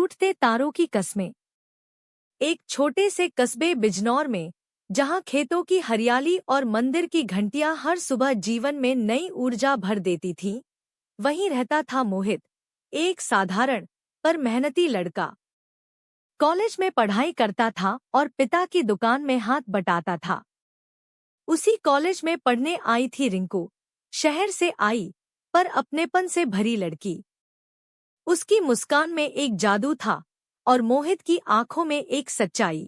टूटते तारों की कस्में। एक छोटे से कस्बे बिजनौर में, जहां खेतों की हरियाली और मंदिर की घंटियां हर सुबह जीवन में नई ऊर्जा भर देती थीं, वहीं रहता था मोहित, एक साधारण पर मेहनती लड़का। कॉलेज में पढ़ाई करता था और पिता की दुकान में हाथ बटाता था। उसी कॉलेज में पढ़ने आई थी रिंकू, शहर से आई पर अपनेपन से भरी लड़की। उसकी मुस्कान में एक जादू था और मोहित की आंखों में एक सच्चाई।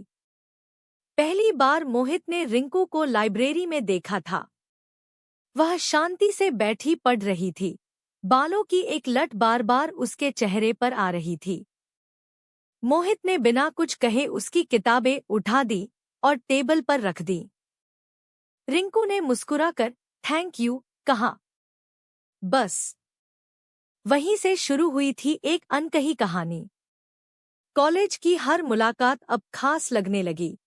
पहली बार मोहित ने रिंकू को लाइब्रेरी में देखा था। वह शांति से बैठी पढ़ रही थी, बालों की एक लट बार बार उसके चेहरे पर आ रही थी। मोहित ने बिना कुछ कहे उसकी किताबें उठा दी और टेबल पर रख दी। रिंकू ने मुस्कुराकर थैंक यू कहा। बस वहीं से शुरू हुई थी एक अनकही कहानी। कॉलेज की हर मुलाकात अब खास लगने लगी।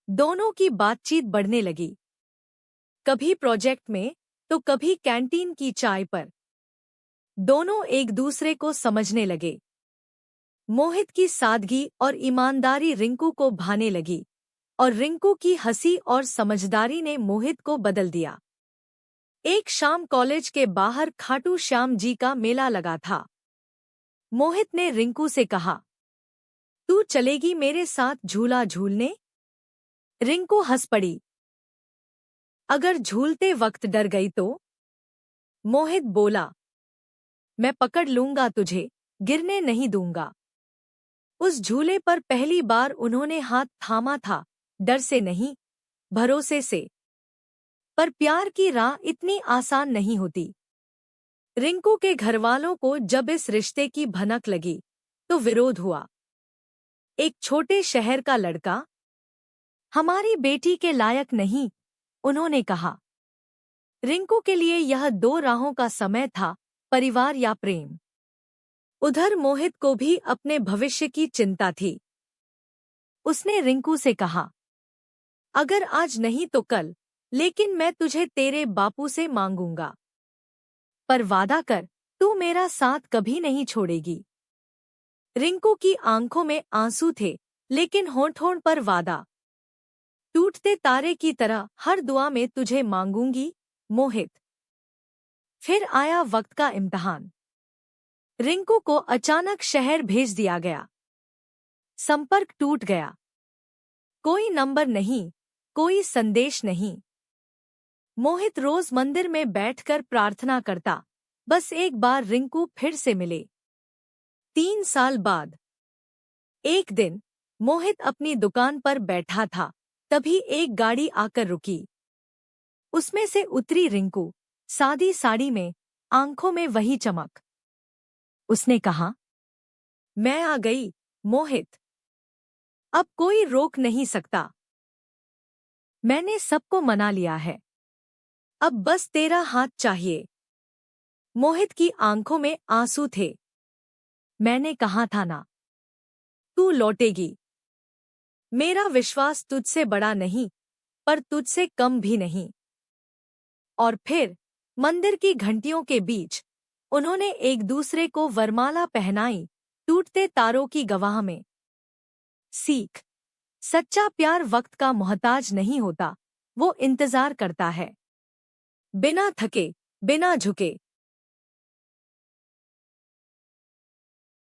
दोनों की बातचीत बढ़ने लगी, कभी प्रोजेक्ट में तो कभी कैंटीन की चाय पर। दोनों एक दूसरे को समझने लगे। मोहित की सादगी और ईमानदारी रिंकू को भाने लगी और रिंकू की हंसी और समझदारी ने मोहित को बदल दिया। एक शाम कॉलेज के बाहर खाटू श्याम जी का मेला लगा था। मोहित ने रिंकू से कहा, तू चलेगी मेरे साथ झूला झूलने? रिंकू हंस पड़ी। अगर झूलते वक्त डर गई तो? मोहित बोला, मैं पकड़ लूंगा तुझे, गिरने नहीं दूंगा। उस झूले पर पहली बार उन्होंने हाथ थामा था, डर से नहीं, भरोसे से। पर प्यार की राह इतनी आसान नहीं होती। रिंकू के घरवालों को जब इस रिश्ते की भनक लगी तो विरोध हुआ। एक छोटे शहर का लड़का, हमारी बेटी के लायक नहीं, उन्होंने कहा। रिंकू के लिए यह दो राहों का समय था, परिवार या प्रेम। उधर मोहित को भी अपने भविष्य की चिंता थी। उसने रिंकू से कहा, अगर आज नहीं तो कल, लेकिन मैं तुझे तेरे बापू से मांगूंगा। पर वादा कर, तू मेरा साथ कभी नहीं छोड़ेगी। रिंकू की आंखों में आंसू थे, लेकिन होंठ-होंठ पर वादा। टूटते तारे की तरह हर दुआ में तुझे मांगूंगी, मोहित। फिर आया वक्त का इम्तिहान। रिंकू को अचानक शहर भेज दिया गया। संपर्क टूट गया। कोई नंबर नहीं, कोई संदेश नहीं। मोहित रोज मंदिर में बैठकर प्रार्थना करता, बस एक बार रिंकू फिर से मिले। 3 साल बाद एक दिन मोहित अपनी दुकान पर बैठा था, तभी एक गाड़ी आकर रुकी। उसमें से उतरी रिंकू, सादी साड़ी में, आंखों में वही चमक। उसने कहा, मैं आ गई, मोहित। अब कोई रोक नहीं सकता। मैंने सबको मना लिया है। अब बस तेरा हाथ चाहिए। मोहित की आंखों में आंसू थे। मैंने कहा था ना, तू लौटेगी। मेरा विश्वास तुझसे बड़ा नहीं, पर तुझसे कम भी नहीं। और फिर मंदिर की घंटियों के बीच उन्होंने एक दूसरे को वरमाला पहनाई, टूटते तारों की गवाह में। सीख, सच्चा प्यार वक्त का मोहताज नहीं होता, वो इंतजार करता है। बिना थके, बिना झुके।